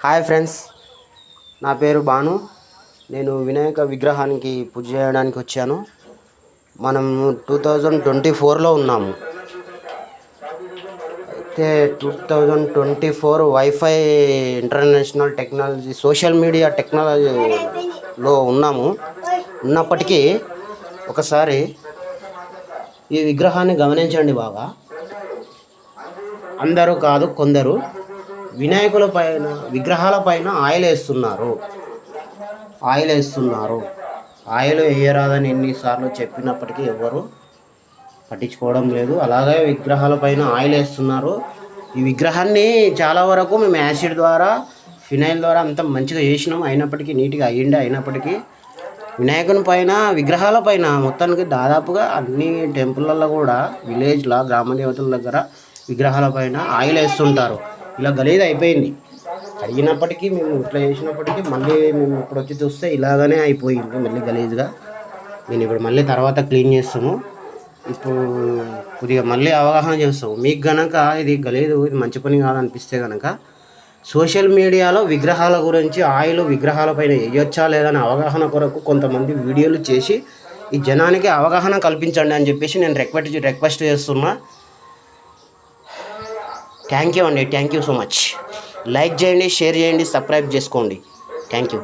Hi friends, నా పేరు భాను. నేను వినాయక విగ్రహానికి పూజ చేయడానికి వచ్చాను. మనం 2024లో ఉన్నాము. అయితే 2024 wifi international technology social media టెక్నాలజీలో ఉన్నప్పటికీ ఒకసారి ఈ విగ్రహాన్ని గమనించండి బాగా. అందరూ కాదు, కొందరు వినాయకుల పైన విగ్రహాల పైన ఆయిల్ వేస్తున్నారు. ఆయిల్ వేయరాదని ఎన్నిసార్లు చెప్పినప్పటికీ ఎవరు పట్టించుకోవడం లేదు. అలాగే విగ్రహాల పైన ఆయిల్ వేస్తున్నారు. ఈ విగ్రహాన్ని చాలా వరకు మేము యాసిడ్ ద్వారా, ఫినాయిల్ ద్వారా అంత మంచిగా చేసినాం. అయినప్పటికీ నీట్గా అయినప్పటికీ వినాయకుని పైన విగ్రహాల పైన మొత్తానికి దాదాపుగా అన్ని టెంపుల్లలో కూడా విలేజ్ల గ్రామ దేవతల దగ్గర విగ్రహాల పైన ఆయిల్ వేస్తుంటారు. ఇలా గలీజ్ అయిపోయింది. అడిగినప్పటికీ మేము ఇట్లా చేసినప్పటికీ మళ్ళీ మేము ఇప్పుడు వచ్చి చూస్తే ఇలాగనే అయిపోయింది, మళ్ళీ గలీజ్గా. నేను ఇప్పుడు మళ్ళీ తర్వాత క్లీన్ చేస్తాము. ఇప్పుడు కొద్దిగా మళ్ళీ అవగాహన చేస్తాము. మీకు కనుక ఇది గలీజు, ఇది మంచి పని కాదనిపిస్తే కనుక సోషల్ మీడియాలో విగ్రహాల గురించి ఆయిల్ విగ్రహాలపైన వేయొచ్చా లేదని అవగాహన కొరకు కొంతమంది వీడియోలు చేసి ఈ జనానికి అవగాహన కల్పించండి అని చెప్పేసి నేను రిక్వెస్ట్ చేస్తున్నా. థ్యాంక్ యూ అండి. Thank you so much. Like చేయండి, షేర్ చేయండి, సబ్స్క్రైబ్ చేసుకోండి. Thank you.